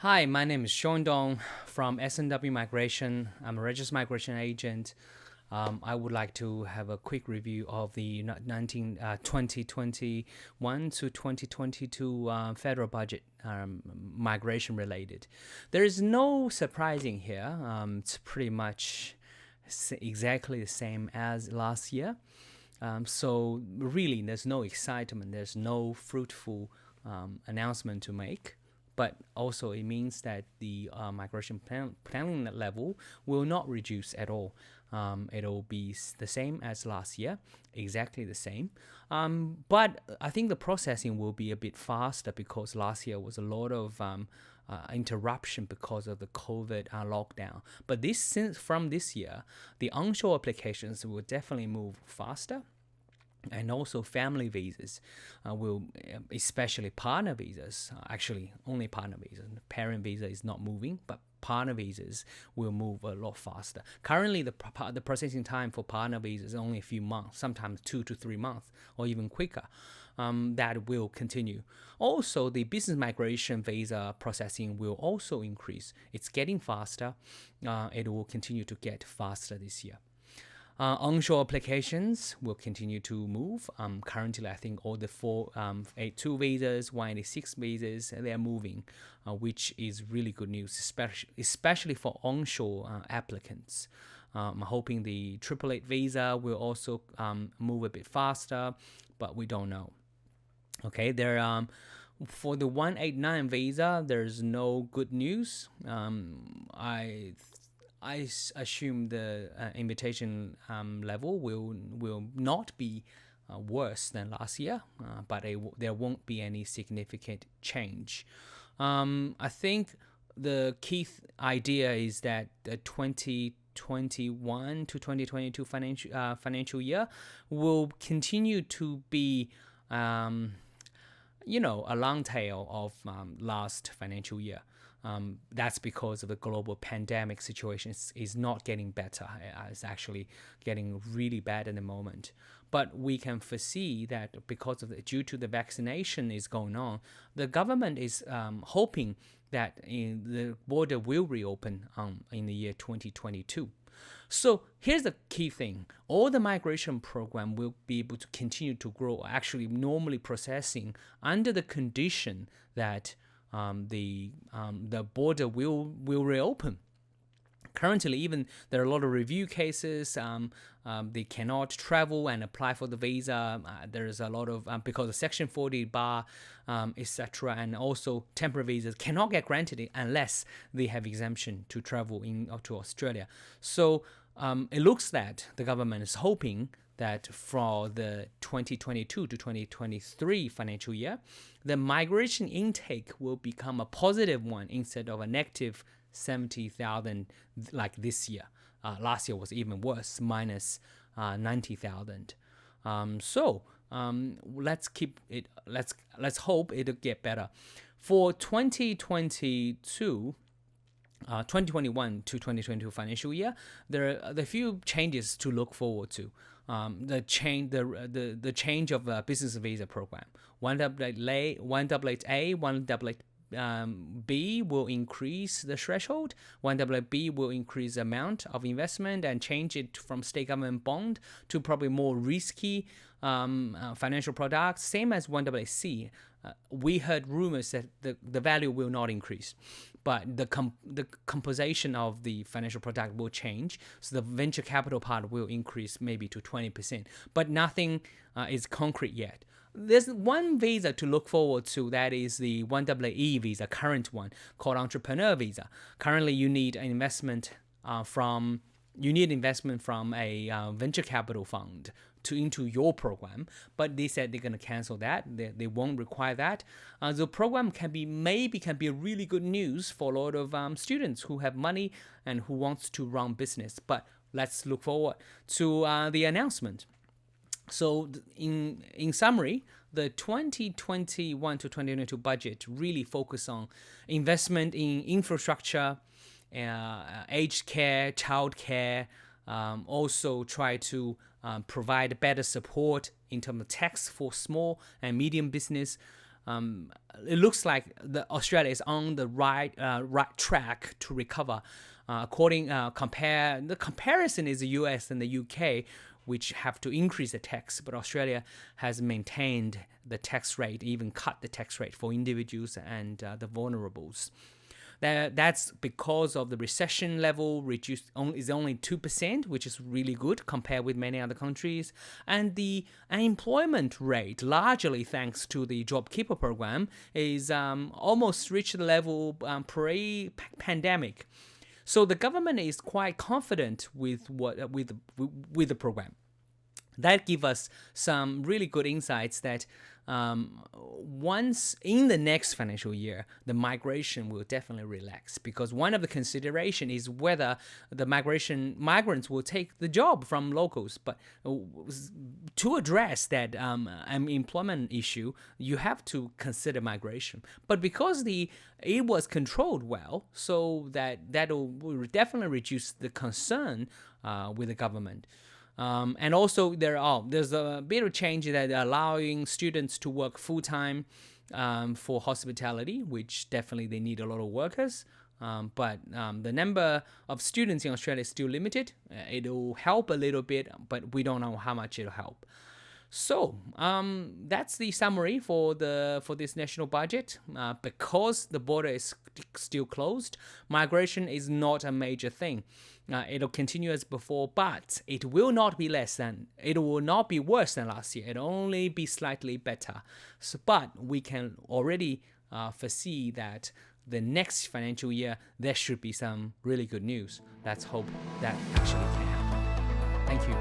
Hi, my name is Sean Dong from S&W Migration. I'm a registered migration agent. I would like to have a quick review of the 2021 to 2022 federal budget, migration related. There is no surprising here. It's pretty much exactly the same as last year. So really, there's no excitement. There's no fruitful announcement to make. But also it means that the migration planning level will not reduce at all. It'll be the same as last year, exactly the same. But I think the processing will be a bit faster because last year was a lot of interruption because of the COVID lockdown. But from this year, the onshore applications will definitely move faster. And also family visas will, especially partner visas, actually only partner visas. Parent visa is not moving, but partner visas will move a lot faster. Currently, the processing time for partner visas is only a few months, sometimes 2 to 3 months, or even quicker. That will continue. Also, the business migration visa processing will also increase. It's getting faster. It will continue to get faster this year. Onshore applications will continue to move. Currently, I think all the 482 visas, 186 visas, they are moving, which is really good news, especially for onshore applicants. I'm hoping the 888 visa will also move a bit faster, but we don't know. Okay, for the 189 visa, there's no good news. I assume the invitation level will not be worse than last year, but there won't be any significant change. I think the key idea is that the 2021 to 2022 financial year will continue to be a long tail of last financial year. That's because of the global pandemic situation is not getting better. It's actually getting really bad at the moment. But we can foresee that due to the vaccination is going on, the government is hoping that the border will reopen in the year 2022. So here's the key thing. All the migration program will be able to continue to grow, actually normally processing under the condition that the border will reopen. Currently, even there are a lot of review cases. They cannot travel and apply for the visa. There's a lot of because of Section 40 bar, etc. And also temporary visas cannot get granted unless they have exemption to travel to Australia. So it looks that the government is hoping that for the 2022 to 2023 financial year, the migration intake will become a positive one instead of a negative 70,000 like this year. Last year was even worse, minus 90,000. Let's keep it. Let's hope it'll get better. For 2021 to 2022 financial year, there are a few changes to look forward to. The change of business visa program. 188A, 188B will increase the threshold. 188B will increase the amount of investment and change it from state government bond to probably more risky financial products. Same as 188C. We heard rumors that the value will not increase, but the composition of the financial product will change. So the venture capital part will increase maybe to 20%, but nothing is concrete yet. There's one visa to look forward to, that is the 188E visa, current one, called entrepreneur visa. Currently, you need an investment from a venture capital fund into your program, but they said they're going to cancel that. They won't require that. The program can be a really good news for a lot of students who have money and who wants to run business. But let's look forward to the announcement. So in summary, the 2021 to 2022 budget really focus on investment in infrastructure, aged care, child care, also try to provide better support in terms of tax for small and medium business, it looks like Australia is on the right track to recover. The comparison is the US and the UK, which have to increase the tax, but Australia has maintained the tax rate, even cut the tax rate for individuals and the vulnerables. That's because of the recession level is only 2%, which is really good compared with many other countries. And the unemployment rate, largely thanks to the JobKeeper program, is almost reached the level pre-pandemic. So the government is quite confident with the program. That gives us some really good insights that once in the next financial year, the migration will definitely relax, because one of the consideration is whether the migrants will take the job from locals. But to address that employment issue, you have to consider migration. But because it was controlled well, so that will definitely reduce the concern with the government. And also there's a bit of change that allowing students to work full-time for hospitality, which definitely they need a lot of workers. But the number of students in Australia is still limited. It'll help a little bit, but we don't know how much it'll help. So that's the summary for this national budget. Because the border is still closed, migration is not a major thing. It'll continue as before, but it will not be worse than last year. It'll only be slightly better. But we can already foresee that the next financial year there should be some really good news. Let's hope that actually can happen. Thank you.